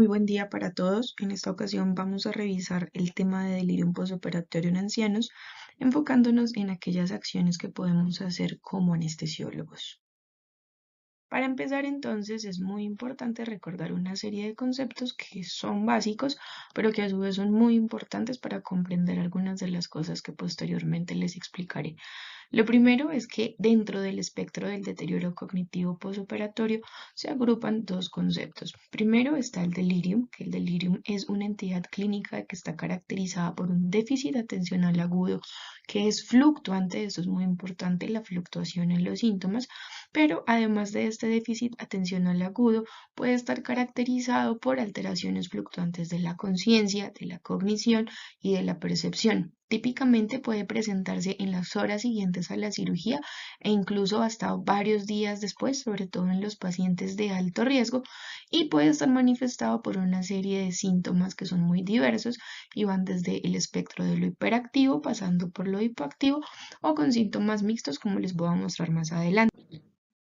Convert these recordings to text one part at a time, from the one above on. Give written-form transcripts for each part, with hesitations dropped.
Muy buen día para todos. En esta ocasión vamos a revisar el tema de delirium postoperatorio en ancianos, enfocándonos en aquellas acciones que podemos hacer como anestesiólogos. Para empezar, entonces, es muy importante recordar una serie de conceptos que son básicos, pero que a su vez son muy importantes para comprender algunas de las cosas que posteriormente les explicaré. Lo primero es que dentro del espectro del deterioro cognitivo posoperatorio se agrupan dos conceptos. Primero está el delirium, que el delirium es una entidad clínica que está caracterizada por un déficit atencional agudo que es fluctuante, esto es muy importante, la fluctuación en los síntomas, pero además de este déficit atencional agudo, puede estar caracterizado por alteraciones fluctuantes de la conciencia, de la cognición y de la percepción. Típicamente puede presentarse en las horas siguientes a la cirugía e incluso hasta varios días después, sobre todo en los pacientes de alto riesgo, y puede estar manifestado por una serie de síntomas que son muy diversos y van desde el espectro de lo hiperactivo, pasando por lo hipoactivo o con síntomas mixtos, como les voy a mostrar más adelante.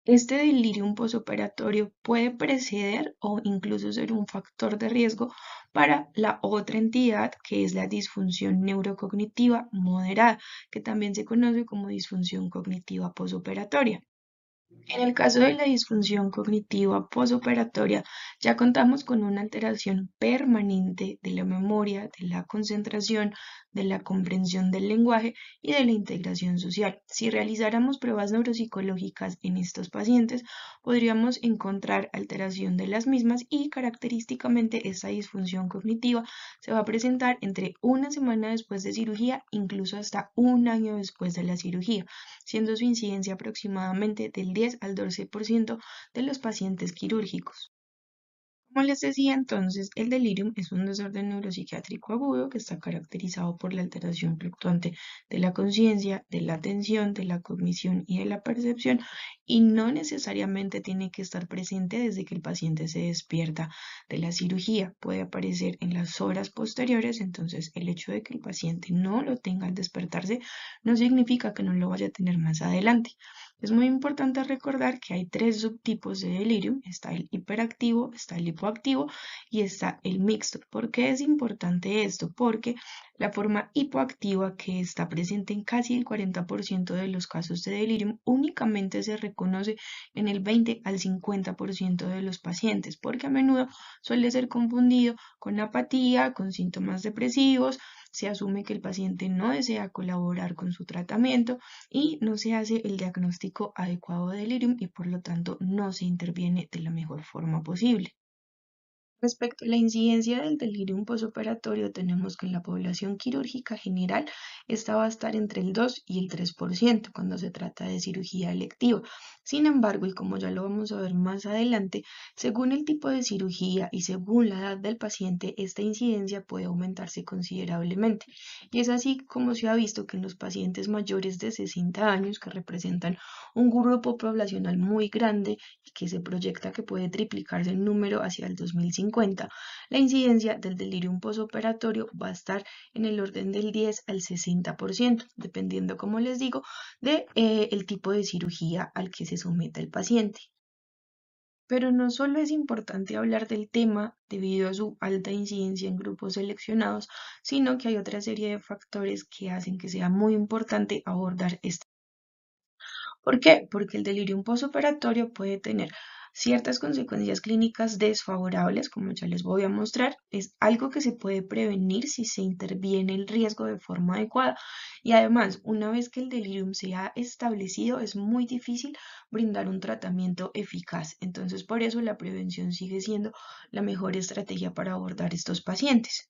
Este delirium posoperatorio puede preceder o incluso ser un factor de riesgo para la otra entidad que es la disfunción neurocognitiva moderada, que también se conoce como disfunción cognitiva posoperatoria. En el caso de la disfunción cognitiva posoperatoria, ya contamos con una alteración permanente de la memoria, de la concentración, de la comprensión del lenguaje y de la integración social. Si realizáramos pruebas neuropsicológicas en estos pacientes, podríamos encontrar alteración de las mismas y característicamente esta disfunción cognitiva se va a presentar entre una semana después de cirugía, incluso hasta un año después de la cirugía, siendo su incidencia aproximadamente del 10 al 12% de los pacientes quirúrgicos. Como les decía entonces, el delirium es un desorden neuropsiquiátrico agudo que está caracterizado por la alteración fluctuante de la conciencia, de la atención, de la cognición y de la percepción, y no necesariamente tiene que estar presente desde que el paciente se despierta de la cirugía. Puede aparecer en las horas posteriores, entonces el hecho de que el paciente no lo tenga al despertarse no significa que no lo vaya a tener más adelante. Es muy importante recordar que hay tres subtipos de delirium: está el hiperactivo, está el hipoactivo y está el mixto. ¿Por qué es importante esto? Porque la forma hipoactiva, que está presente en casi el 40% de los casos de delirium, únicamente se reconoce en el 20 al 50% de los pacientes, porque a menudo suele ser confundido con apatía, con síntomas depresivos. Se asume que el paciente no desea colaborar con su tratamiento y no se hace el diagnóstico adecuado de delirium y por lo tanto no se interviene de la mejor forma posible. Respecto a la incidencia del delirium posoperatorio, tenemos que en la población quirúrgica general esta va a estar entre el 2 y el 3% cuando se trata de cirugía electiva. Sin embargo, y como ya lo vamos a ver más adelante, según el tipo de cirugía y según la edad del paciente, esta incidencia puede aumentarse considerablemente. Y es así como se ha visto que en los pacientes mayores de 60 años, que representan un grupo poblacional muy grande y que se proyecta que puede triplicarse el número hacia el 2050, la incidencia del delirium posoperatorio va a estar en el orden del 10 al 60%, dependiendo, como les digo, de el tipo de cirugía al que se somete el paciente. Pero no solo es importante hablar del tema debido a su alta incidencia en grupos seleccionados, sino que hay otra serie de factores que hacen que sea muy importante abordar este. ¿Por qué? Porque el delirium postoperatorio puede tener ciertas consecuencias clínicas desfavorables, como ya les voy a mostrar. Es algo que se puede prevenir si se interviene el riesgo de forma adecuada. Y además, una vez que el delirium se ha establecido, es muy difícil brindar un tratamiento eficaz. Entonces, por eso la prevención sigue siendo la mejor estrategia para abordar estos pacientes.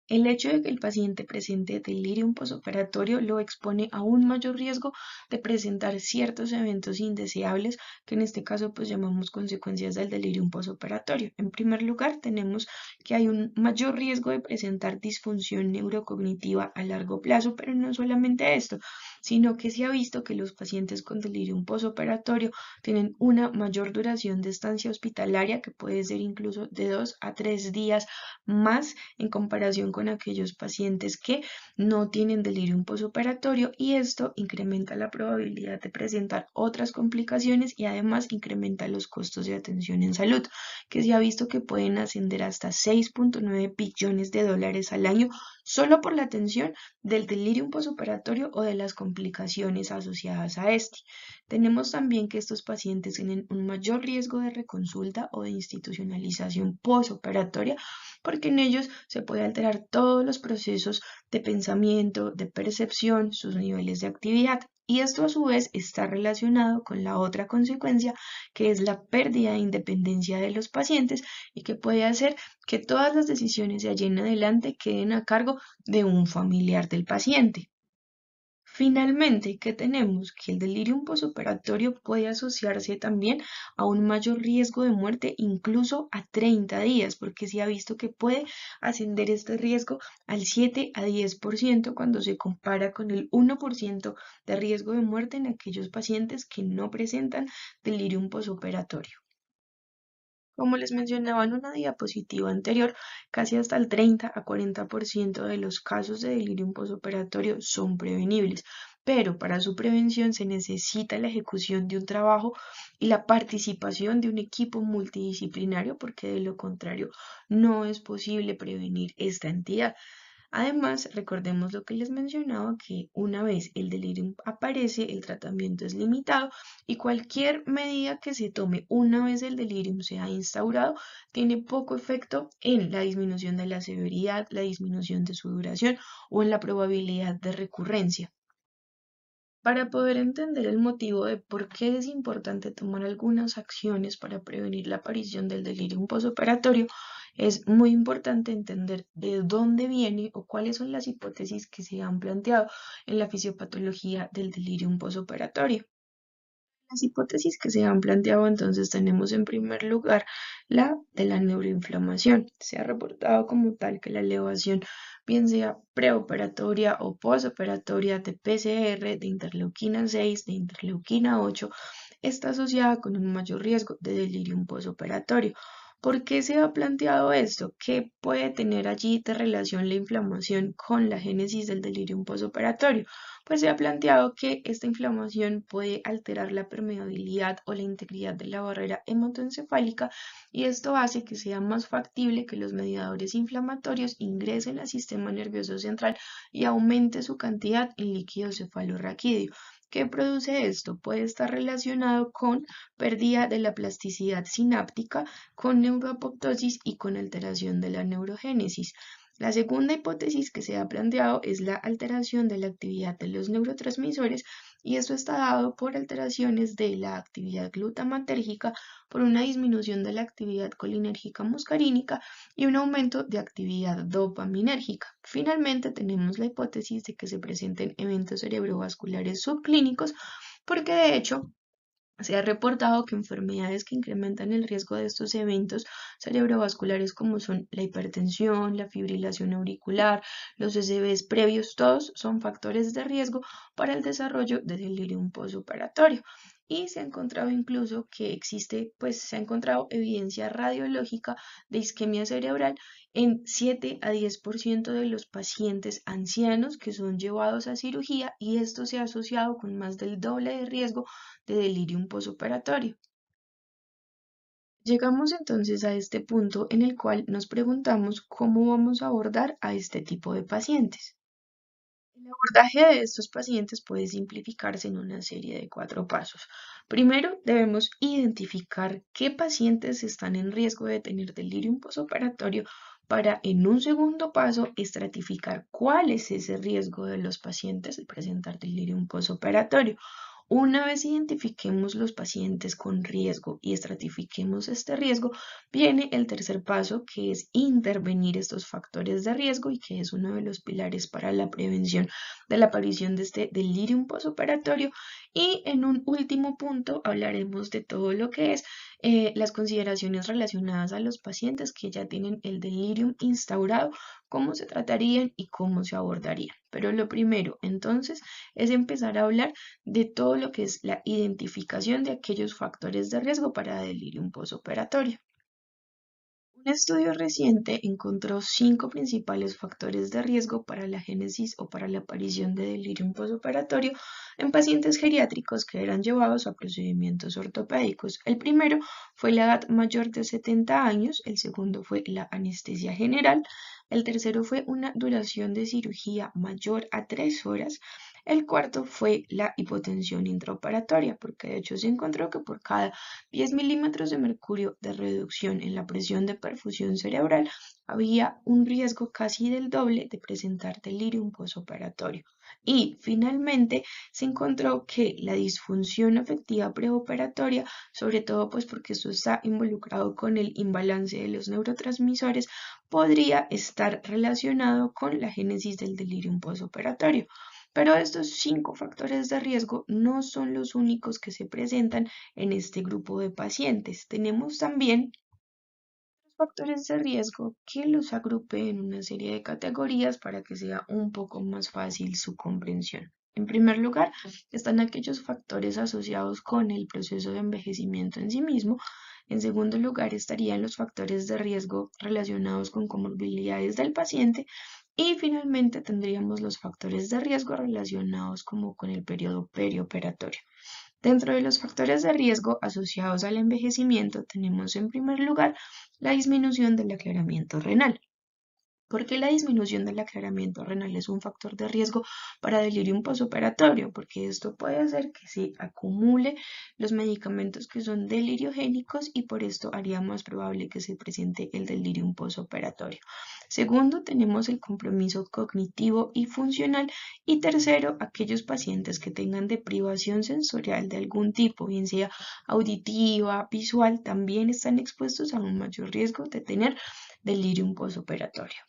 El hecho de que el paciente presente delirium posoperatorio lo expone a un mayor riesgo de presentar ciertos eventos indeseables, que en este caso pues llamamos consecuencias del delirium posoperatorio. En primer lugar, tenemos que hay un mayor riesgo de presentar disfunción neurocognitiva a largo plazo, pero no solamente esto, sino que se ha visto que los pacientes con delirium posoperatorio tienen una mayor duración de estancia hospitalaria, que puede ser incluso de 2 a 3 días más en comparación con aquellos pacientes que no tienen delirium posoperatorio y esto incrementa la probabilidad de presentar otras complicaciones y además incrementa los costos de atención en salud, que se ha visto que pueden ascender hasta 6.9 billones de dólares al año solo por la atención del delirium posoperatorio o de las complicaciones asociadas a este. Tenemos también que estos pacientes tienen un mayor riesgo de reconsulta o de institucionalización posoperatoria porque en ellos se puede alterar todos los procesos de pensamiento, de percepción, sus niveles de actividad. Y esto a su vez está relacionado con la otra consecuencia, que es la pérdida de independencia de los pacientes y que puede hacer que todas las decisiones de allí en adelante queden a cargo de un familiar del paciente. Finalmente, ¿qué tenemos? Que el delirium posoperatorio puede asociarse también a un mayor riesgo de muerte, incluso a 30 días, porque se ha visto que puede ascender este riesgo al 7 a 10% cuando se compara con el 1% de riesgo de muerte en aquellos pacientes que no presentan delirium posoperatorio. Como les mencionaba en una diapositiva anterior, casi hasta el 30 a 40% de los casos de delirium posoperatorio son prevenibles, pero para su prevención se necesita la ejecución de un trabajo y la participación de un equipo multidisciplinario, porque de lo contrario no es posible prevenir esta entidad. Además, recordemos lo que les mencionaba, que una vez el delirium aparece, el tratamiento es limitado y cualquier medida que se tome una vez el delirium se ha instaurado tiene poco efecto en la disminución de la severidad, la disminución de su duración o en la probabilidad de recurrencia. Para poder entender el motivo de por qué es importante tomar algunas acciones para prevenir la aparición del delirium posoperatorio, es muy importante entender de dónde viene o cuáles son las hipótesis que se han planteado en la fisiopatología del delirium posoperatorio. Las hipótesis que se han planteado entonces tenemos en primer lugar la de la neuroinflamación. Se ha reportado como tal que la elevación, bien sea preoperatoria o posoperatoria de PCR, de interleuquina 6, de interleuquina 8, está asociada con un mayor riesgo de delirium posoperatorio. ¿Por qué se ha planteado esto? ¿Qué puede tener allí de relación la inflamación con la génesis del delirium posoperatorio? Pues se ha planteado que esta inflamación puede alterar la permeabilidad o la integridad de la barrera hematoencefálica y esto hace que sea más factible que los mediadores inflamatorios ingresen al sistema nervioso central y aumente su cantidad en líquido cefalorraquídeo. ¿Qué produce esto? Puede estar relacionado con pérdida de la plasticidad sináptica, con neuroapoptosis y con alteración de la neurogénesis. La segunda hipótesis que se ha planteado es la alteración de la actividad de los neurotransmisores y esto está dado por alteraciones de la actividad glutamatérgica, por una disminución de la actividad colinérgica muscarínica y un aumento de actividad dopaminérgica. Finalmente, tenemos la hipótesis de que se presenten eventos cerebrovasculares subclínicos porque de hecho se ha reportado que enfermedades que incrementan el riesgo de estos eventos cerebrovasculares como son la hipertensión, la fibrilación auricular, los SBs previos, todos son factores de riesgo para el desarrollo de delirium postoperatorio. Y se ha encontrado incluso que existe, pues se ha encontrado evidencia radiológica de isquemia cerebral en 7 a 10% de los pacientes ancianos que son llevados a cirugía y esto se ha asociado con más del doble de riesgo de delirium posoperatorio. Llegamos entonces a este punto en el cual nos preguntamos cómo vamos a abordar a este tipo de pacientes. El abordaje de estos pacientes puede simplificarse en una serie de 4 pasos. Primero, debemos identificar qué pacientes están en riesgo de tener delirium posoperatorio para, en un segundo paso, estratificar cuál es ese riesgo de los pacientes de presentar delirium posoperatorio. Una vez identifiquemos los pacientes con riesgo y estratifiquemos este riesgo, viene el tercer paso, que es intervenir estos factores de riesgo y que es uno de los pilares para la prevención de la aparición de este delirium posoperatorio. Y en un último punto hablaremos de todo lo que es las consideraciones relacionadas a los pacientes que ya tienen el delirium instaurado, cómo se tratarían y cómo se abordarían. Pero lo primero, entonces, es empezar a hablar de todo lo que es la identificación de aquellos factores de riesgo para delirium postoperatorio. Un estudio reciente encontró 5 principales factores de riesgo para la génesis o para la aparición de delirium postoperatorio en pacientes geriátricos que eran llevados a procedimientos ortopédicos. El primero fue la edad mayor de 70 años, el segundo fue la anestesia general, el tercero fue una duración de cirugía mayor a 3 horas, el cuarto fue la hipotensión intraoperatoria, porque de hecho se encontró que por cada 10 milímetros de mercurio de reducción en la presión de perfusión cerebral había un riesgo casi del doble de presentar delirium postoperatorio. Y finalmente se encontró que la disfunción afectiva preoperatoria, sobre todo pues porque esto está involucrado con el imbalance de los neurotransmisores, podría estar relacionado con la génesis del delirium postoperatorio. Pero estos 5 factores de riesgo no son los únicos que se presentan en este grupo de pacientes. Tenemos también factores de riesgo que los agrupé en una serie de categorías para que sea un poco más fácil su comprensión. En primer lugar, están aquellos factores asociados con el proceso de envejecimiento en sí mismo. En segundo lugar, estarían los factores de riesgo relacionados con comorbilidades del paciente. Y finalmente tendríamos los factores de riesgo relacionados como con el periodo perioperatorio. Dentro de los factores de riesgo asociados al envejecimiento tenemos en primer lugar la disminución del aclaramiento renal. ¿Por qué la disminución del aclaramiento renal es un factor de riesgo para delirium postoperatorio? Porque esto puede hacer que se acumule los medicamentos que son deliriogénicos y por esto haría más probable que se presente el delirium postoperatorio. Segundo, tenemos el compromiso cognitivo y funcional. Y tercero, aquellos pacientes que tengan deprivación sensorial de algún tipo, bien sea auditiva, visual, también están expuestos a un mayor riesgo de tener delirium postoperatorio.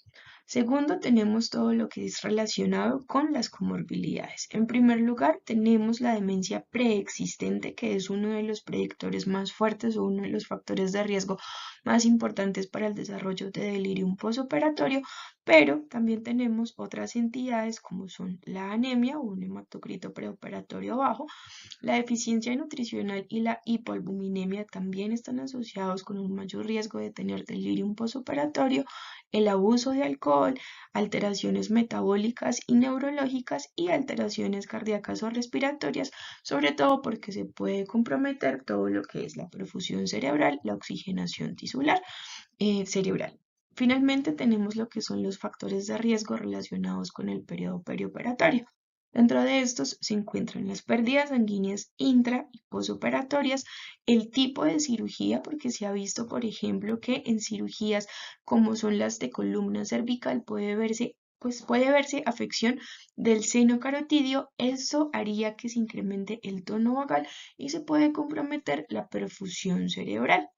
Segundo, tenemos todo lo que es relacionado con las comorbilidades. En primer lugar, tenemos la demencia preexistente, que es uno de los predictores más fuertes o uno de los factores de riesgo más importantes para el desarrollo de delirium postoperatorio, pero también tenemos otras entidades como son la anemia o un hematocrito preoperatorio bajo. La deficiencia nutricional y la hipoalbuminemia también están asociados con un mayor riesgo de tener delirium postoperatorio, el abuso de alcohol, alteraciones metabólicas y neurológicas y alteraciones cardíacas o respiratorias, sobre todo porque se puede comprometer todo lo que es la perfusión cerebral, la oxigenación tisular cerebral. Finalmente tenemos lo que son los factores de riesgo relacionados con el periodo perioperatorio. Dentro de estos se encuentran las pérdidas sanguíneas intra y posoperatorias, el tipo de cirugía, porque se ha visto, por ejemplo, que en cirugías como son las de columna cervical puede verse afección del seno carotidio. Esto haría que se incremente el tono vagal y se puede comprometer la perfusión cerebral.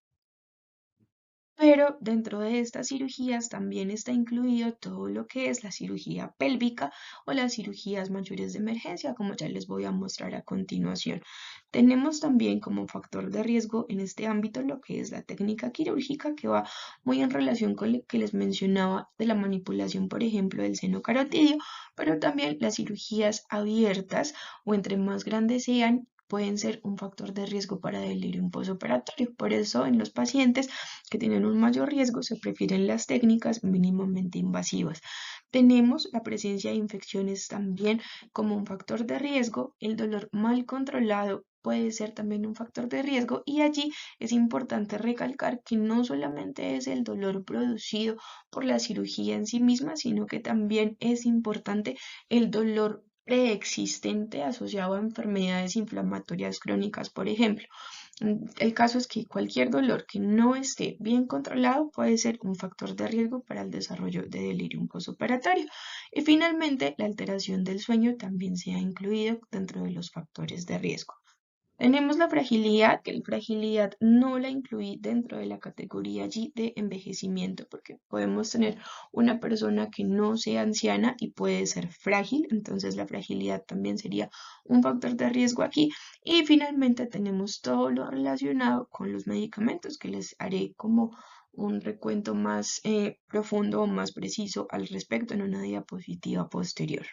Pero dentro de estas cirugías también está incluido todo lo que es la cirugía pélvica o las cirugías mayores de emergencia, como ya les voy a mostrar a continuación. Tenemos también como factor de riesgo en este ámbito lo que es la técnica quirúrgica, que va muy en relación con lo que les mencionaba de la manipulación, por ejemplo, del seno carotidio, pero también las cirugías abiertas o entre más grandes sean, pueden ser un factor de riesgo para delirium postoperatorio. Por eso, en los pacientes que tienen un mayor riesgo se prefieren las técnicas mínimamente invasivas. Tenemos la presencia de infecciones también como un factor de riesgo. El dolor mal controlado puede ser también un factor de riesgo y allí es importante recalcar que no solamente es el dolor producido por la cirugía en sí misma, sino que también es importante el dolor preexistente asociado a enfermedades inflamatorias crónicas, por ejemplo. El caso es que cualquier dolor que no esté bien controlado puede ser un factor de riesgo para el desarrollo de delirium postoperatorio. Y finalmente, la alteración del sueño también se ha incluido dentro de los factores de riesgo. Tenemos la fragilidad, que la fragilidad no la incluí dentro de la categoría allí de envejecimiento, porque podemos tener una persona que no sea anciana y puede ser frágil, entonces la fragilidad también sería un factor de riesgo aquí. Y finalmente tenemos todo lo relacionado con los medicamentos, que les haré como un recuento más profundo o más preciso al respecto en una diapositiva posterior.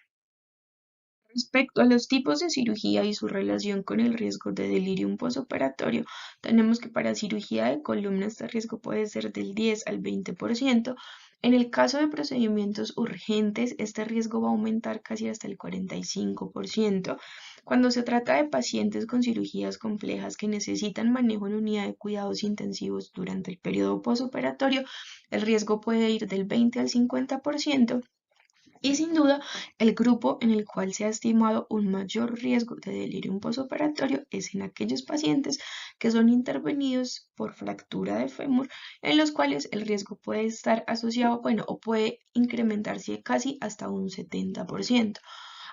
Respecto a los tipos de cirugía y su relación con el riesgo de delirium posoperatorio, tenemos que para cirugía de columna este riesgo puede ser del 10 al 20%. En el caso de procedimientos urgentes, este riesgo va a aumentar casi hasta el 45%. Cuando se trata de pacientes con cirugías complejas que necesitan manejo en unidad de cuidados intensivos durante el periodo posoperatorio, el riesgo puede ir del 20 al 50%. Y sin duda, el grupo en el cual se ha estimado un mayor riesgo de delirium posoperatorio es en aquellos pacientes que son intervenidos por fractura de fémur, en los cuales el riesgo puede estar asociado, bueno, o puede incrementarse casi hasta un 70%.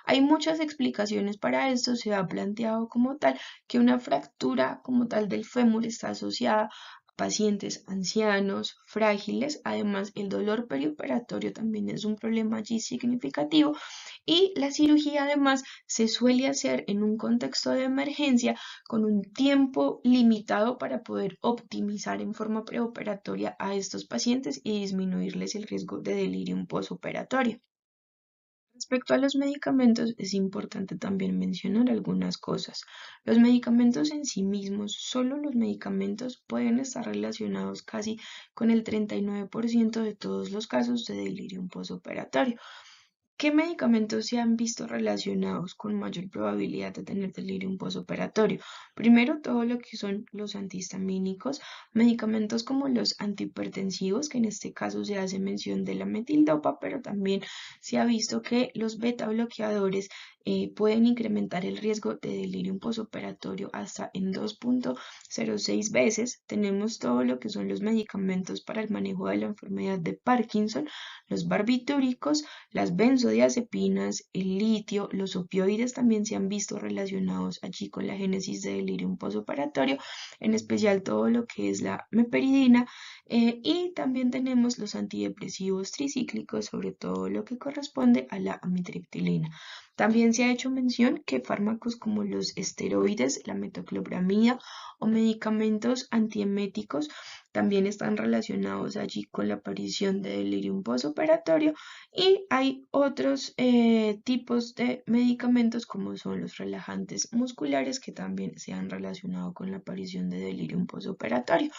Hay muchas explicaciones para esto. Se ha planteado como tal que una fractura como tal del fémur está asociada a pacientes ancianos, frágiles. Además, el dolor perioperatorio también es un problema allí significativo y la cirugía además se suele hacer en un contexto de emergencia con un tiempo limitado para poder optimizar en forma preoperatoria a estos pacientes y disminuirles el riesgo de delirium posoperatorio. Respecto a los medicamentos, es importante también mencionar algunas cosas. Los medicamentos en sí mismos, solo los medicamentos pueden estar relacionados casi con el 39% de todos los casos de delirium posoperatorio. ¿Qué medicamentos se han visto relacionados con mayor probabilidad de tener delirium posoperatorio? Primero, todo lo que son los antihistamínicos, medicamentos como los antihipertensivos, que en este caso se hace mención de la metildopa, pero también se ha visto que los beta bloqueadores pueden incrementar el riesgo de delirium posoperatorio hasta en 2.06 veces. Tenemos todo lo que son los medicamentos para el manejo de la enfermedad de Parkinson, los barbitúricos, las benzodiazepinas, el litio, los opioides también se han visto relacionados allí con la génesis de delirium posoperatorio, en especial todo lo que es la meperidina, y también tenemos los antidepresivos tricíclicos, sobre todo lo que corresponde a la amitriptilina. También se ha hecho mención que fármacos como los esteroides, la metoclopramida o medicamentos antieméticos también están relacionados allí con la aparición de delirium posoperatorio y hay otros tipos de medicamentos como son los relajantes musculares que también se han relacionado con la aparición de delirium posoperatorio.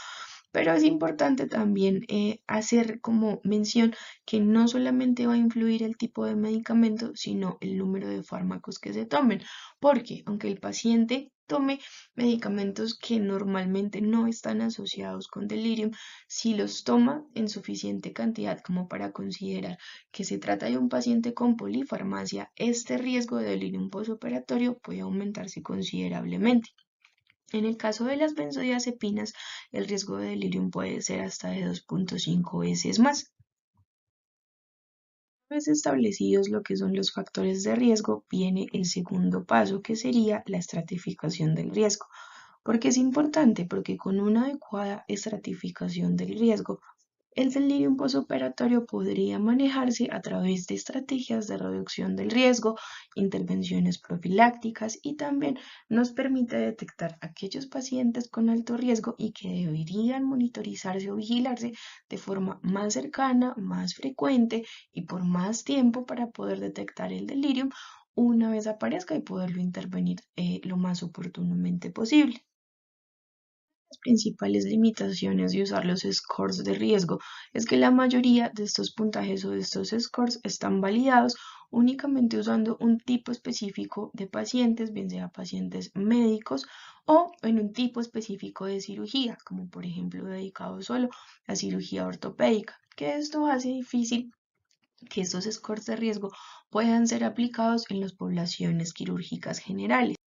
Pero es importante también hacer como mención que no solamente va a influir el tipo de medicamento, sino el número de fármacos que se tomen, porque aunque el paciente tome medicamentos que normalmente no están asociados con delirium, si los toma en suficiente cantidad como para considerar que se trata de un paciente con polifarmacia, este riesgo de delirium posoperatorio puede aumentarse considerablemente. En el caso de las benzodiazepinas, el riesgo de delirium puede ser hasta de 2.5 veces más. Una vez establecidos lo que son los factores de riesgo, viene el segundo paso, que sería la estratificación del riesgo. ¿Por qué es importante? Porque con una adecuada estratificación del riesgo, el delirium posoperatorio podría manejarse a través de estrategias de reducción del riesgo, intervenciones profilácticas y también nos permite detectar aquellos pacientes con alto riesgo y que deberían monitorizarse o vigilarse de forma más cercana, más frecuente y por más tiempo para poder detectar el delirium una vez aparezca y poderlo intervenir lo más oportunamente posible. Las principales limitaciones de usar los scores de riesgo es que la mayoría de estos puntajes o de estos scores están validados únicamente usando un tipo específico de pacientes, bien sea pacientes médicos o en un tipo específico de cirugía, como por ejemplo dedicado solo a cirugía ortopédica, que esto hace difícil que estos scores de riesgo puedan ser aplicados en las poblaciones quirúrgicas generales.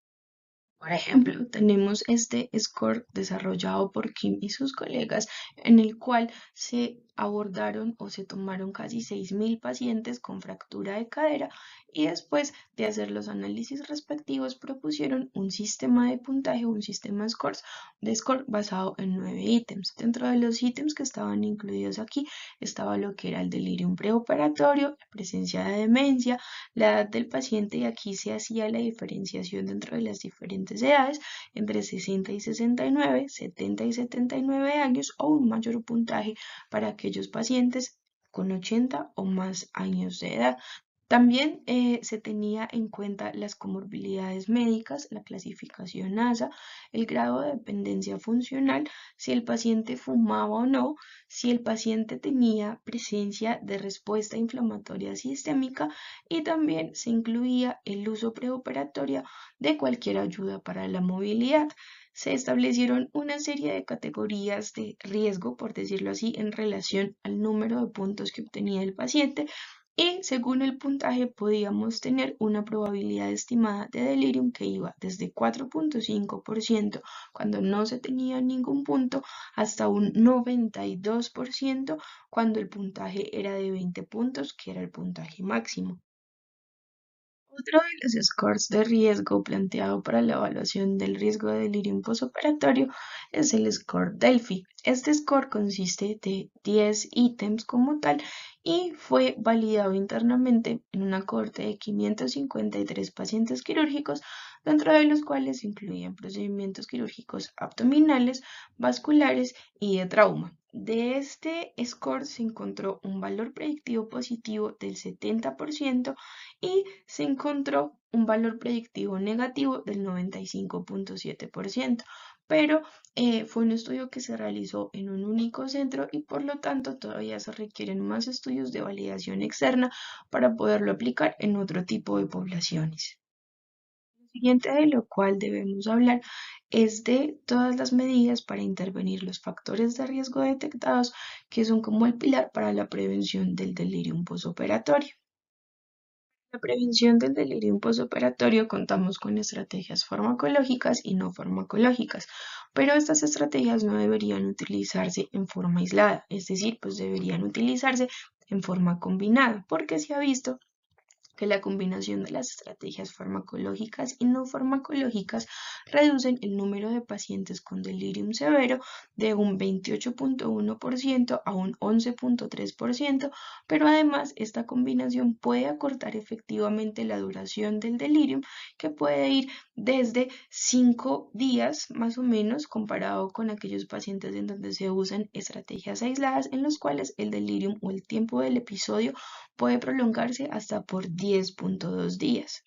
Por ejemplo, tenemos este score desarrollado por Kim y sus colegas, en el cual se abordaron o se tomaron casi 6.000 pacientes con fractura de cadera y después de hacer los análisis respectivos propusieron un sistema de puntaje, un sistema de score basado en 9 ítems. Dentro de los ítems que estaban incluidos aquí estaba lo que era el delirium preoperatorio, la presencia de demencia, la edad del paciente, y aquí se hacía la diferenciación dentro de las diferentes edades entre 60 y 69, 70 y 79 años o un mayor puntaje para aquellos pacientes con 80 o más años de edad. También se tenía en cuenta las comorbilidades médicas, la clasificación ASA, el grado de dependencia funcional, si el paciente fumaba o no, si el paciente tenía presencia de respuesta inflamatoria sistémica y también se incluía el uso preoperatorio de cualquier ayuda para la movilidad. Se establecieron una serie de categorías de riesgo, por decirlo así, en relación al número de puntos que obtenía el paciente y según el puntaje podíamos tener una probabilidad estimada de delirium que iba desde 4.5% cuando no se tenía ningún punto hasta un 92% cuando el puntaje era de 20 puntos, que era el puntaje máximo. Otro de los scores de riesgo planteado para la evaluación del riesgo de delirium postoperatorio es el score Delphi. Este score consiste de 10 ítems como tal y fue validado internamente en una cohorte de 553 pacientes quirúrgicos, dentro de los cuales se incluían procedimientos quirúrgicos abdominales, vasculares y de trauma. De este score se encontró un valor predictivo positivo del 70% y se encontró un valor predictivo negativo del 95.7%, pero fue un estudio que se realizó en un único centro y por lo tanto todavía se requieren más estudios de validación externa para poderlo aplicar en otro tipo de poblaciones. Lo siguiente de lo cual debemos hablar es de todas las medidas para intervenir los factores de riesgo detectados que son como el pilar para la prevención del delirium postoperatorio. La prevención del delirio postoperatorio contamos con estrategias farmacológicas y no farmacológicas, pero estas estrategias no deberían utilizarse en forma aislada, es decir, pues deberían utilizarse en forma combinada, porque se ha visto que la combinación de las estrategias farmacológicas y no farmacológicas reducen el número de pacientes con delirium severo de un 28.1% a un 11.3%, pero además esta combinación puede acortar efectivamente la duración del delirium, que puede ir desde 5 días más o menos comparado con aquellos pacientes en donde se usan estrategias aisladas en los cuales el delirium o el tiempo del episodio puede prolongarse hasta por 10.2 días.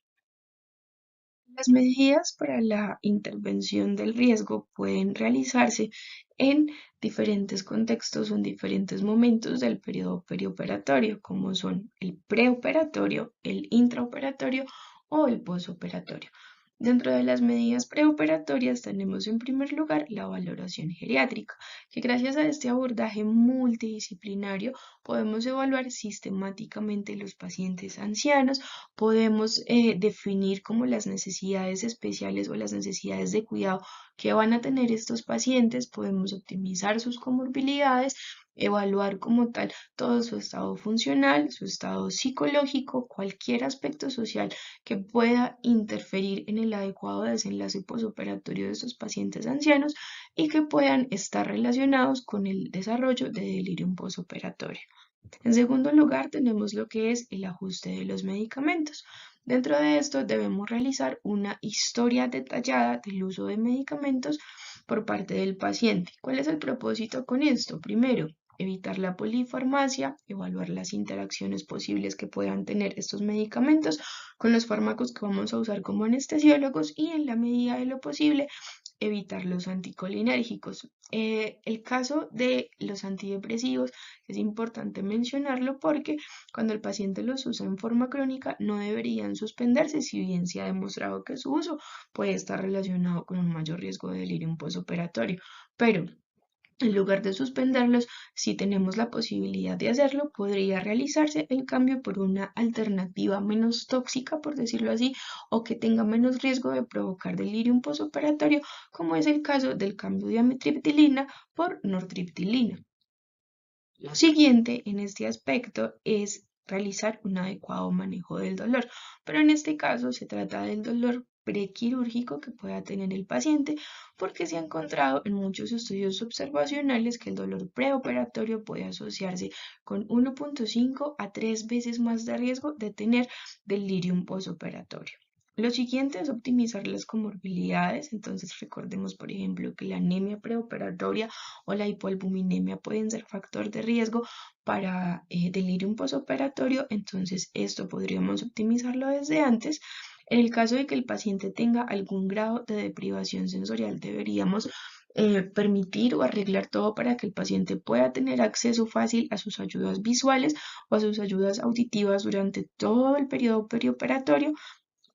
Las medidas para la intervención del riesgo pueden realizarse en diferentes contextos o en diferentes momentos del periodo perioperatorio, como son el preoperatorio, el intraoperatorio o el posoperatorio. Dentro de las medidas preoperatorias tenemos en primer lugar la valoración geriátrica, que gracias a este abordaje multidisciplinario podemos evaluar sistemáticamente los pacientes ancianos, podemos definir como las necesidades especiales o las necesidades de cuidado que van a tener estos pacientes, podemos optimizar sus comorbilidades, evaluar como tal todo su estado funcional, su estado psicológico, cualquier aspecto social que pueda interferir en el adecuado desenlace posoperatorio de estos pacientes ancianos y que puedan estar relacionados con el desarrollo de delirium posoperatorio. En segundo lugar, tenemos lo que es el ajuste de los medicamentos. Dentro de esto debemos realizar una historia detallada del uso de medicamentos por parte del paciente. ¿Cuál es el propósito con esto? Primero, evitar la polifarmacia, evaluar las interacciones posibles que puedan tener estos medicamentos con los fármacos que vamos a usar como anestesiólogos y en la medida de lo posible evitar los anticolinérgicos. El caso de los antidepresivos es importante mencionarlo porque cuando el paciente los usa en forma crónica no deberían suspenderse, si bien se ha demostrado que su uso puede estar relacionado con un mayor riesgo de delirium postoperatorio. Pero en lugar de suspenderlos, si tenemos la posibilidad de hacerlo, podría realizarse el cambio por una alternativa menos tóxica, por decirlo así, o que tenga menos riesgo de provocar delirium postoperatorio, como es el caso del cambio de amitriptilina por nortriptilina. Lo siguiente en este aspecto es realizar un adecuado manejo del dolor, pero en este caso se trata del dolor prequirúrgico que pueda tener el paciente porque se ha encontrado en muchos estudios observacionales que el dolor preoperatorio puede asociarse con 1.5 a 3 veces más de riesgo de tener delirium postoperatorio. Lo siguiente es optimizar las comorbilidades. Entonces recordemos, por ejemplo, que la anemia preoperatoria o la hipoalbuminemia pueden ser factor de riesgo para delirium posoperatorio. Entonces esto podríamos optimizarlo desde antes. En el caso de que el paciente tenga algún grado de deprivación sensorial, deberíamos permitir o arreglar todo para que el paciente pueda tener acceso fácil a sus ayudas visuales o a sus ayudas auditivas durante todo el periodo perioperatorio.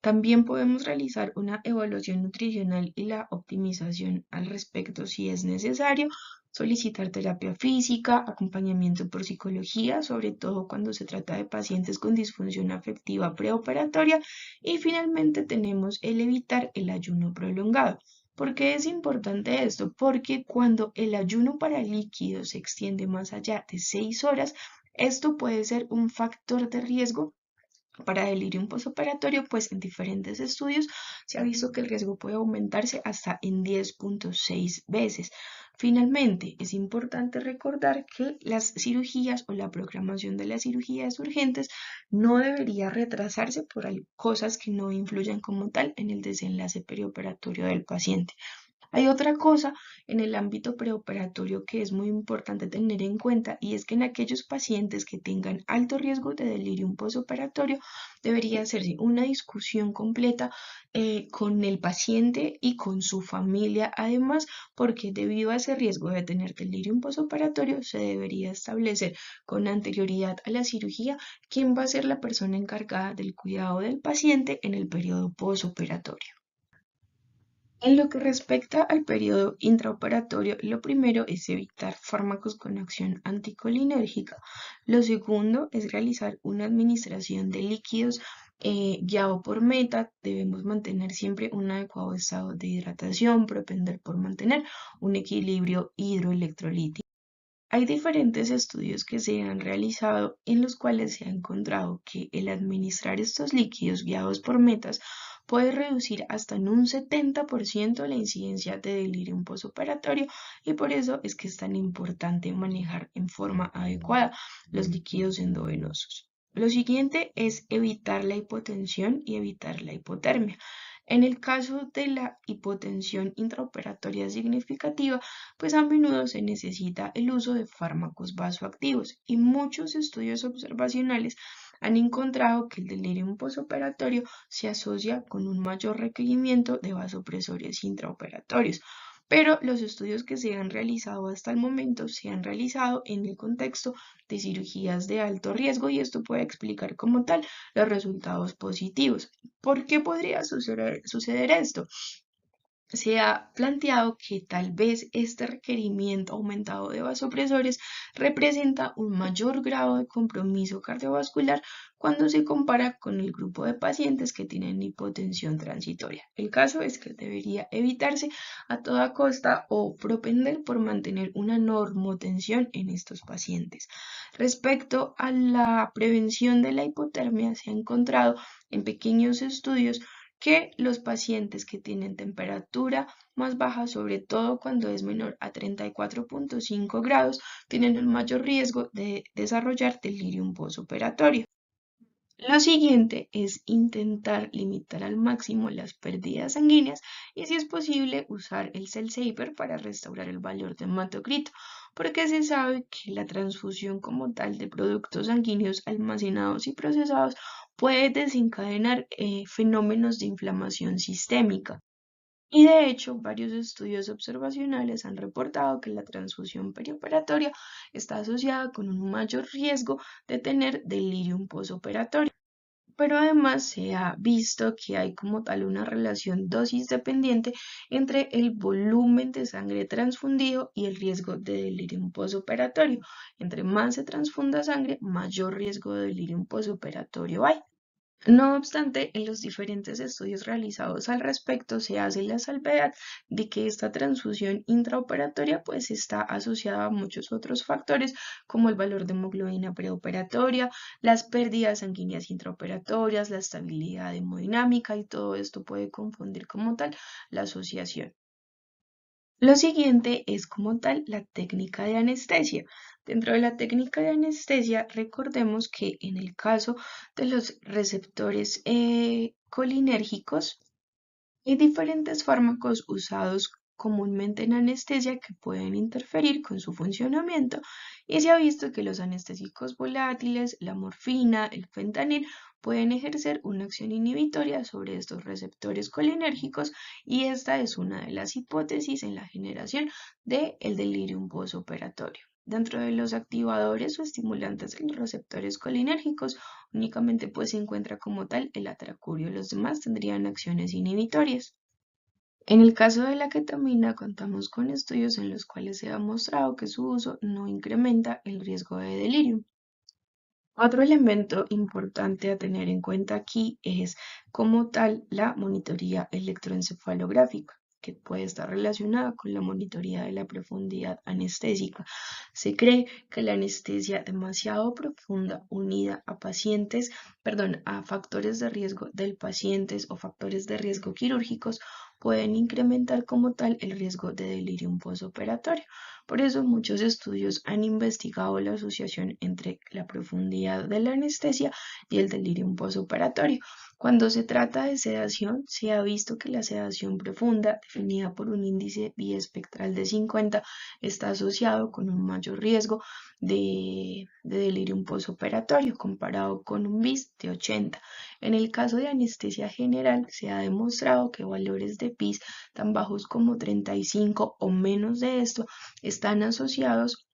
También podemos realizar una evaluación nutricional y la optimización al respecto si es necesario, solicitar terapia física, acompañamiento por psicología, sobre todo cuando se trata de pacientes con disfunción afectiva preoperatoria, y finalmente tenemos el evitar el ayuno prolongado. ¿Por qué es importante esto? Porque cuando el ayuno para líquidos se extiende más allá de 6 horas, esto puede ser un factor de riesgo para delirium postoperatorio, pues en diferentes estudios se ha visto que el riesgo puede aumentarse hasta en 10.6 veces. Finalmente, es importante recordar que las cirugías o la programación de las cirugías urgentes no debería retrasarse por cosas que no influyen como tal en el desenlace perioperatorio del paciente. Hay otra cosa en el ámbito preoperatorio que es muy importante tener en cuenta, y es que en aquellos pacientes que tengan alto riesgo de delirium postoperatorio debería hacerse una discusión completa con el paciente y con su familia, además, porque debido a ese riesgo de tener delirium postoperatorio se debería establecer con anterioridad a la cirugía quién va a ser la persona encargada del cuidado del paciente en el periodo postoperatorio. En lo que respecta al periodo intraoperatorio, lo primero es evitar fármacos con acción anticolinérgica. Lo segundo es realizar una administración de líquidos guiado por meta. Debemos mantener siempre un adecuado estado de hidratación, propender por mantener un equilibrio hidroelectrolítico. Hay diferentes estudios que se han realizado en los cuales se ha encontrado que el administrar estos líquidos guiados por metas puede reducir hasta en un 70% la incidencia de delirium postoperatorio, y por eso es que es tan importante manejar en forma adecuada los líquidos endovenosos. Lo siguiente es evitar la hipotensión y evitar la hipotermia. En el caso de la hipotensión intraoperatoria significativa, pues a menudo se necesita el uso de fármacos vasoactivos, y muchos estudios observacionales han encontrado que el delirium postoperatorio se asocia con un mayor requerimiento de vasopresores intraoperatorios. Pero los estudios que se han realizado hasta el momento se han realizado en el contexto de cirugías de alto riesgo, y esto puede explicar como tal los resultados positivos. ¿Por qué podría suceder esto? Se ha planteado que tal vez este requerimiento aumentado de vasopresores representa un mayor grado de compromiso cardiovascular cuando se compara con el grupo de pacientes que tienen hipotensión transitoria. El caso es que debería evitarse a toda costa o propender por mantener una normotensión en estos pacientes. Respecto a la prevención de la hipotermia, se ha encontrado en pequeños estudios que los pacientes que tienen temperatura más baja, sobre todo cuando es menor a 34.5 grados, tienen el mayor riesgo de desarrollar delirium postoperatorio. Lo siguiente es intentar limitar al máximo las pérdidas sanguíneas y, si es posible, usar el Cell Saver para restaurar el valor de hematocrito, porque se sabe que la transfusión como tal de productos sanguíneos almacenados y procesados puede desencadenar fenómenos de inflamación sistémica. Y de hecho, varios estudios observacionales han reportado que la transfusión perioperatoria está asociada con un mayor riesgo de tener delirium postoperatorio. Pero además se ha visto que hay como tal una relación dosis dependiente entre el volumen de sangre transfundido y el riesgo de delirium postoperatorio. Entre más se transfunda sangre, mayor riesgo de delirium postoperatorio hay. No obstante, en los diferentes estudios realizados al respecto se hace la salvedad de que esta transfusión intraoperatoria pues está asociada a muchos otros factores, como el valor de hemoglobina preoperatoria, las pérdidas sanguíneas intraoperatorias, la estabilidad hemodinámica, y todo esto puede confundir como tal la asociación. Lo siguiente es como tal la técnica de anestesia. Dentro de la técnica de anestesia, recordemos que en el caso de los receptores colinérgicos, hay diferentes fármacos usados comúnmente en anestesia que pueden interferir con su funcionamiento y se ha visto que los anestésicos volátiles, la morfina, el fentanil pueden ejercer una acción inhibitoria sobre estos receptores colinérgicos y esta es una de las hipótesis en la generación del delirium postoperatorio. Dentro de los activadores o estimulantes de los receptores colinérgicos, únicamente pues se encuentra como tal el atracurio, los demás tendrían acciones inhibitorias. En el caso de la ketamina, contamos con estudios en los cuales se ha mostrado que su uso no incrementa el riesgo de delirio. Otro elemento importante a tener en cuenta aquí es como tal la monitoría electroencefalográfica, que puede estar relacionada con la monitoría de la profundidad anestésica. Se cree que la anestesia demasiado profunda unida a a factores de riesgo del paciente o factores de riesgo quirúrgicos pueden incrementar como tal el riesgo de delirium postoperatorio. Por eso muchos estudios han investigado la asociación entre la profundidad de la anestesia y el delirium postoperatorio. Cuando se trata de sedación, se ha visto que la sedación profunda, definida por un índice biespectral de 50, está asociado con un mayor riesgo de delirium postoperatorio comparado con un BIS de 80. En el caso de anestesia general, se ha demostrado que valores de PIS tan bajos como 35 o menos de esto están asociados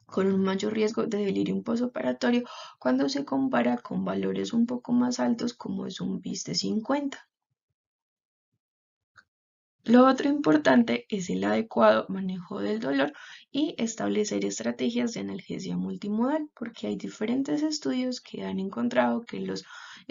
con un mayor riesgo de delirium postoperatorio cuando se compara con valores un poco más altos como es un BIS de 50. Lo otro importante es el adecuado manejo del dolor y establecer estrategias de analgesia multimodal, porque hay diferentes estudios que han encontrado que los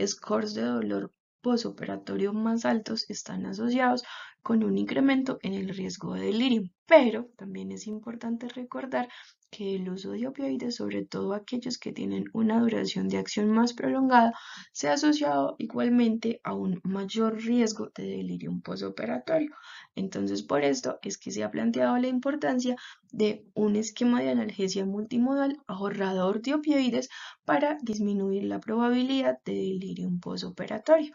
scores de dolor postoperatorio más altos están asociados con un incremento en el riesgo de delirio. Pero también es importante recordar que el uso de opioides, sobre todo aquellos que tienen una duración de acción más prolongada, se ha asociado igualmente a un mayor riesgo de delirium postoperatorio. Entonces, por esto es que se ha planteado la importancia de un esquema de analgesia multimodal ahorrador de opioides para disminuir la probabilidad de delirium postoperatorio.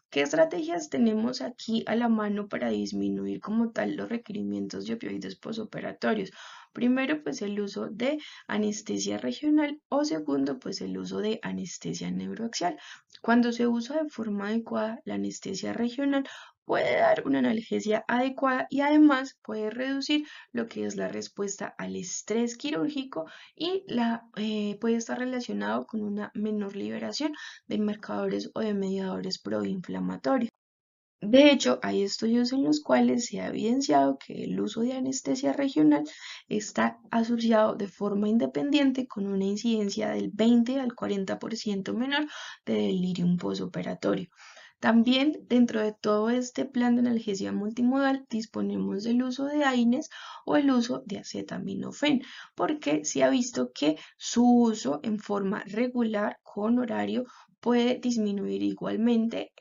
¿Qué estrategias tenemos aquí a la mano para disminuir como tal los requerimientos de opioides posoperatorios? Primero, pues el uso de anestesia regional o segundo, pues el uso de anestesia neuroaxial. Cuando se usa de forma adecuada, la anestesia regional puede dar una analgesia adecuada y además puede reducir lo que es la respuesta al estrés quirúrgico y puede estar relacionado con una menor liberación de marcadores o de mediadores proinflamatorios. De hecho, hay estudios en los cuales se ha evidenciado que el uso de anestesia regional está asociado de forma independiente con una incidencia del 20 al 40% menor de delirium postoperatorio. También dentro de todo este plan de analgesia multimodal disponemos del uso de AINES o el uso de acetaminofén, porque se ha visto que su uso en forma regular con horario puede disminuir igualmente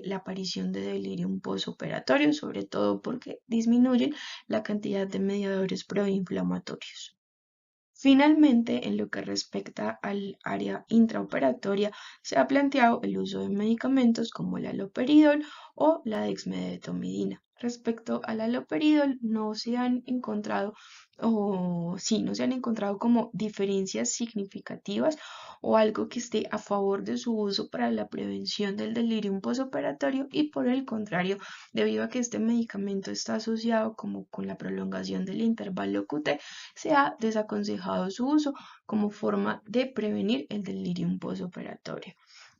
la aparición de delirium postoperatorio, sobre todo porque disminuyen la cantidad de mediadores proinflamatorios. Finalmente, en lo que respecta al área intraoperatoria, se ha planteado el uso de medicamentos como el haloperidol o la dexmedetomidina. Respecto al haloperidol, no se han encontrado, o sí, no se han encontrado como diferencias significativas o algo que esté a favor de su uso para la prevención del delirium postoperatorio y por el contrario, debido a que este medicamento está asociado como con la prolongación del intervalo QT, se ha desaconsejado su uso como forma de prevenir el delirium postoperatorio.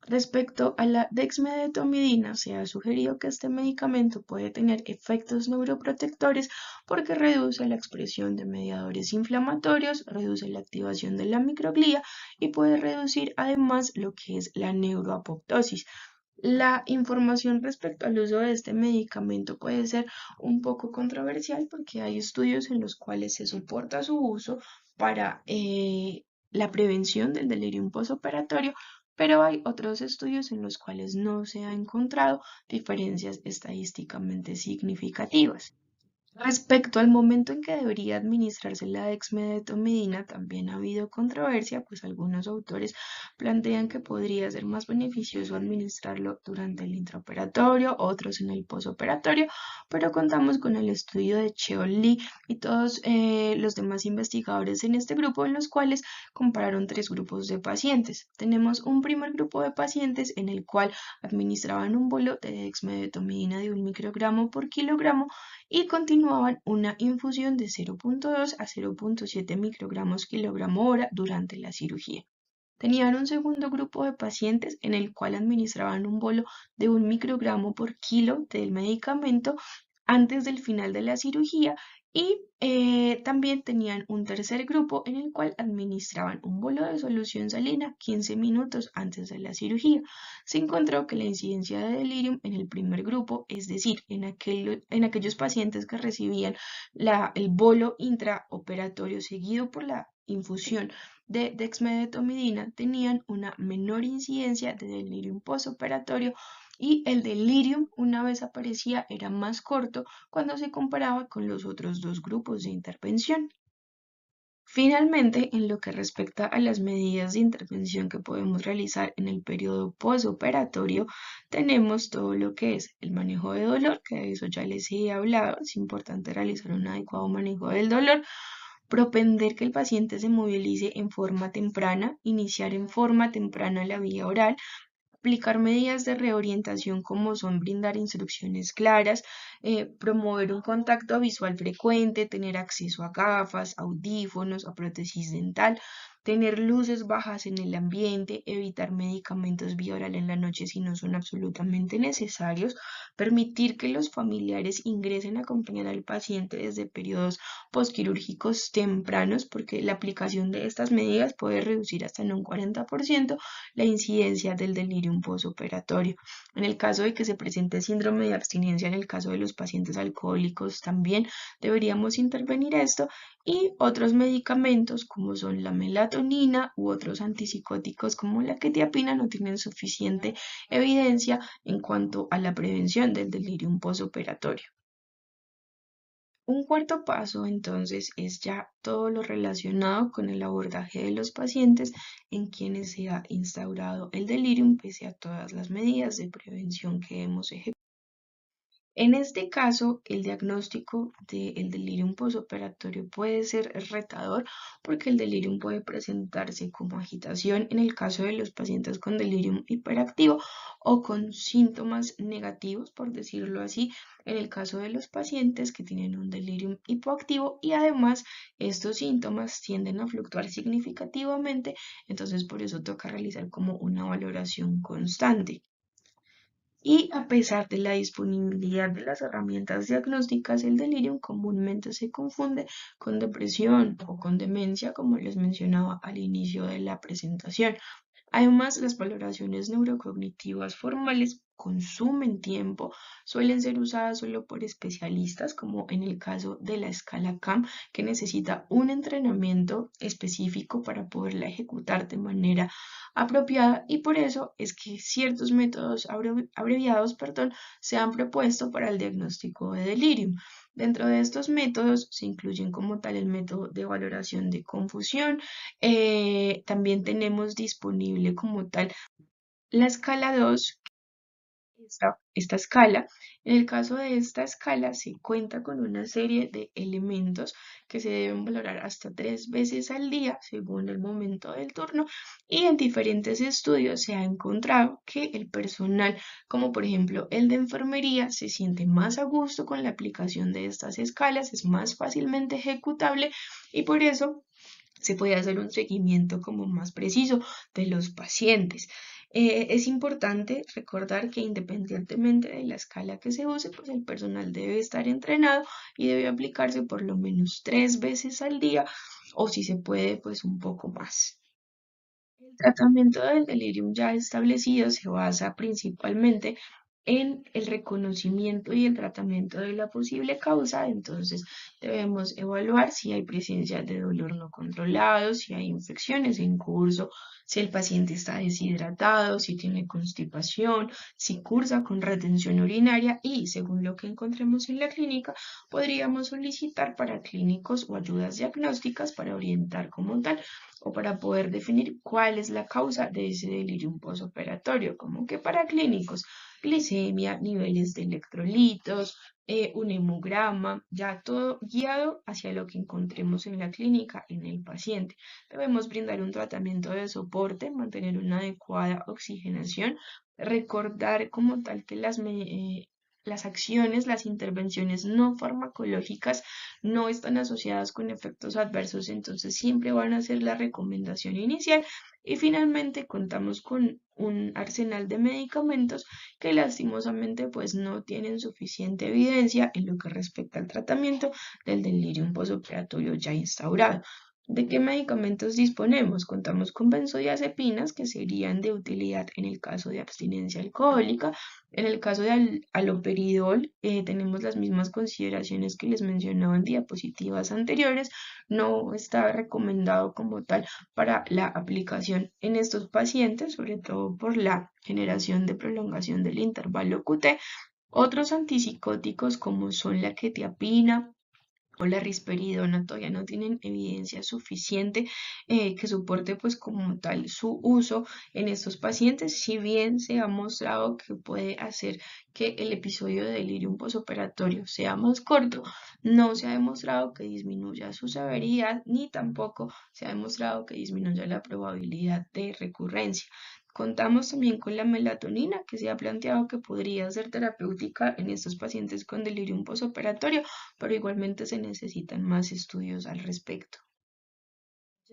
Respecto a la dexmedetomidina, se ha sugerido que este medicamento puede tener efectos neuroprotectores porque reduce la expresión de mediadores inflamatorios, reduce la activación de la microglía y puede reducir además lo que es la neuroapoptosis. La información respecto al uso de este medicamento puede ser un poco controversial porque hay estudios en los cuales se soporta su uso para la prevención del delirium postoperatorio, pero hay otros estudios en los cuales no se ha encontrado diferencias estadísticamente significativas. Respecto al momento en que debería administrarse la dexmedetomidina, también ha habido controversia, pues algunos autores plantean que podría ser más beneficioso administrarlo durante el intraoperatorio, otros en el posoperatorio, pero contamos con el estudio de Cheol Lee y todos los demás investigadores en este grupo, en los cuales compararon tres grupos de pacientes. Tenemos un primer grupo de pacientes en el cual administraban un bolo de dexmedetomidina de 1 microgramo por kilogramo y continuaban una infusión de 0,2 a 0,7 microgramos kilogramo hora durante la cirugía. Tenían un segundo grupo de pacientes en el cual administraban un bolo de 1 microgramo por kilo del medicamento antes del final de la cirugía y también tenían un tercer grupo en el cual administraban un bolo de solución salina 15 minutos antes de la cirugía. Se encontró que la incidencia de delirium en el primer grupo, es decir, en aquellos pacientes que recibían el bolo intraoperatorio seguido por la infusión de dexmedetomidina, tenían una menor incidencia de delirium postoperatorio y el delirium, una vez aparecía, era más corto cuando se comparaba con los otros dos grupos de intervención. Finalmente, en lo que respecta a las medidas de intervención que podemos realizar en el periodo postoperatorio, tenemos todo lo que es el manejo de dolor, que de eso ya les he hablado, es importante realizar un adecuado manejo del dolor, propender que el paciente se movilice en forma temprana, iniciar en forma temprana la vía oral, aplicar medidas de reorientación como son brindar instrucciones claras, promover un contacto visual frecuente, tener acceso a gafas, audífonos, a prótesis dental, tener luces bajas en el ambiente, evitar medicamentos vía oral en la noche si no son absolutamente necesarios, permitir que los familiares ingresen a acompañar al paciente desde periodos postquirúrgicos tempranos, porque la aplicación de estas medidas puede reducir hasta en un 40% la incidencia del delirium postoperatorio. En el caso de que se presente síndrome de abstinencia, en el caso de los pacientes alcohólicos, también deberíamos intervenir esto y otros medicamentos como son la melatonina u otros antipsicóticos como la quetiapina no tienen suficiente evidencia en cuanto a la prevención del delirium postoperatorio. Un cuarto paso, entonces, es ya todo lo relacionado con el abordaje de los pacientes en quienes se ha instaurado el delirium pese a todas las medidas de prevención que hemos ejecutado. En este caso, el diagnóstico del delirium postoperatorio puede ser retador porque el delirium puede presentarse como agitación en el caso de los pacientes con delirium hiperactivo o con síntomas negativos, por decirlo así, en el caso de los pacientes que tienen un delirium hipoactivo y además estos síntomas tienden a fluctuar significativamente, entonces por eso toca realizar como una valoración constante. Y a pesar de la disponibilidad de las herramientas diagnósticas, el delirium comúnmente se confunde con depresión o con demencia, como les mencionaba al inicio de la presentación. Además, las valoraciones neurocognitivas formales consumen tiempo, suelen ser usadas solo por especialistas, como en el caso de la escala CAM, que necesita un entrenamiento específico para poderla ejecutar de manera apropiada y por eso es que ciertos métodos abreviados, se han propuesto para el diagnóstico de delirium. Dentro de estos métodos se incluyen como tal el método de valoración de confusión, también tenemos disponible como tal la escala 2, esta escala. En el caso de esta escala se cuenta con una serie de elementos que se deben valorar hasta 3 veces al día según el momento del turno y en diferentes estudios se ha encontrado que el personal, como por ejemplo el de enfermería, se siente más a gusto con la aplicación de estas escalas, es más fácilmente ejecutable y por eso se puede hacer un seguimiento como más preciso de los pacientes. Es importante recordar que independientemente de la escala que se use, pues el personal debe estar entrenado y debe aplicarse por lo menos 3 veces al día o si se puede, pues un poco más. El tratamiento del delirium ya establecido se basa principalmente en el reconocimiento y el tratamiento de la posible causa. Entonces debemos evaluar si hay presencia de dolor no controlado, si hay infecciones en curso, si el paciente está deshidratado, si tiene constipación, si cursa con retención urinaria y, según lo que encontremos en la clínica, podríamos solicitar para clínicos o ayudas diagnósticas para orientar como tal o para poder definir cuál es la causa de ese delirium postoperatorio, como que para clínicos, glicemia, niveles de electrolitos, un hemograma, ya todo guiado hacia lo que encontremos en la clínica en el paciente. Debemos brindar un tratamiento de soporte, mantener una adecuada oxigenación, recordar como tal que las acciones, las intervenciones no farmacológicas no están asociadas con efectos adversos, entonces siempre van a ser la recomendación inicial. Y finalmente contamos con un arsenal de medicamentos que lastimosamente pues no tienen suficiente evidencia en lo que respecta al tratamiento del delirium postoperatorio ya instaurado. ¿De qué medicamentos disponemos? Contamos con benzodiazepinas que serían de utilidad en el caso de abstinencia alcohólica. En el caso de aloperidol, tenemos las mismas consideraciones que les mencionaba en diapositivas anteriores. No está recomendado como tal para la aplicación en estos pacientes, sobre todo por la generación de prolongación del intervalo QT. Otros antipsicóticos como son la quetiapina o la risperidona todavía no tienen evidencia suficiente que soporte pues como tal su uso en estos pacientes, si bien se ha mostrado que puede hacer que el episodio de delirium postoperatorio sea más corto, no se ha demostrado que disminuya su severidad ni tampoco se ha demostrado que disminuya la probabilidad de recurrencia. Contamos también con la melatonina, que se ha planteado que podría ser terapéutica en estos pacientes con delirium postoperatorio, pero igualmente se necesitan más estudios al respecto.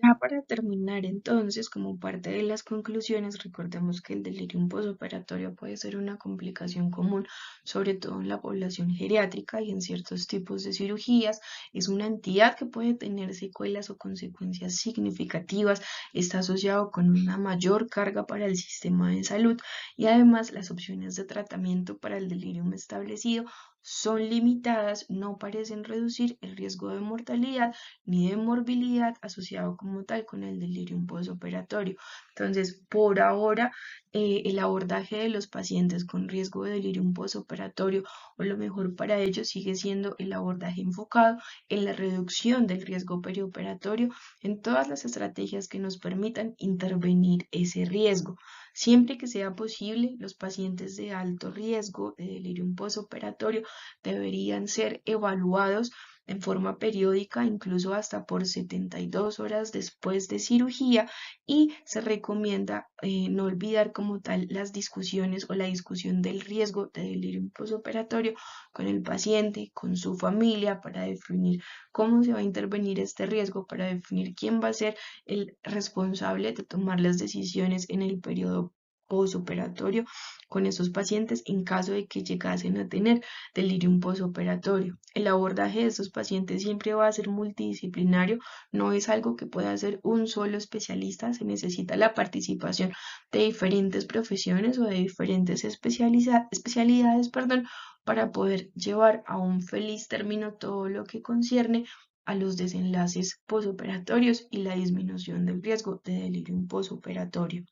Ya para terminar, entonces, como parte de las conclusiones, recordemos que el delirium postoperatorio puede ser una complicación común, sobre todo en la población geriátrica y en ciertos tipos de cirugías. Es una entidad que puede tener secuelas o consecuencias significativas, está asociado con una mayor carga para el sistema de salud y además las opciones de tratamiento para el delirium establecido son limitadas, no parecen reducir el riesgo de mortalidad ni de morbilidad asociado como tal con el delirium postoperatorio. Entonces, por ahora, el abordaje de los pacientes con riesgo de delirium postoperatorio o lo mejor para ellos sigue siendo el abordaje enfocado en la reducción del riesgo perioperatorio en todas las estrategias que nos permitan intervenir ese riesgo. Siempre que sea posible, los pacientes de alto riesgo de delirium postoperatorio deberían ser evaluados en forma periódica, incluso hasta por 72 horas después de cirugía, y se recomienda no olvidar como tal las discusiones o la discusión del riesgo de delirium postoperatorio con el paciente, con su familia, para definir cómo se va a intervenir este riesgo, para definir quién va a ser el responsable de tomar las decisiones en el periodo postoperatorio con esos pacientes en caso de que llegasen a tener delirium postoperatorio. El abordaje de estos pacientes siempre va a ser multidisciplinario, no es algo que pueda hacer un solo especialista, se necesita la participación de diferentes profesiones o de diferentes especialidades, perdón, para poder llevar a un feliz término todo lo que concierne a los desenlaces posoperatorios y la disminución del riesgo de delirium postoperatorio.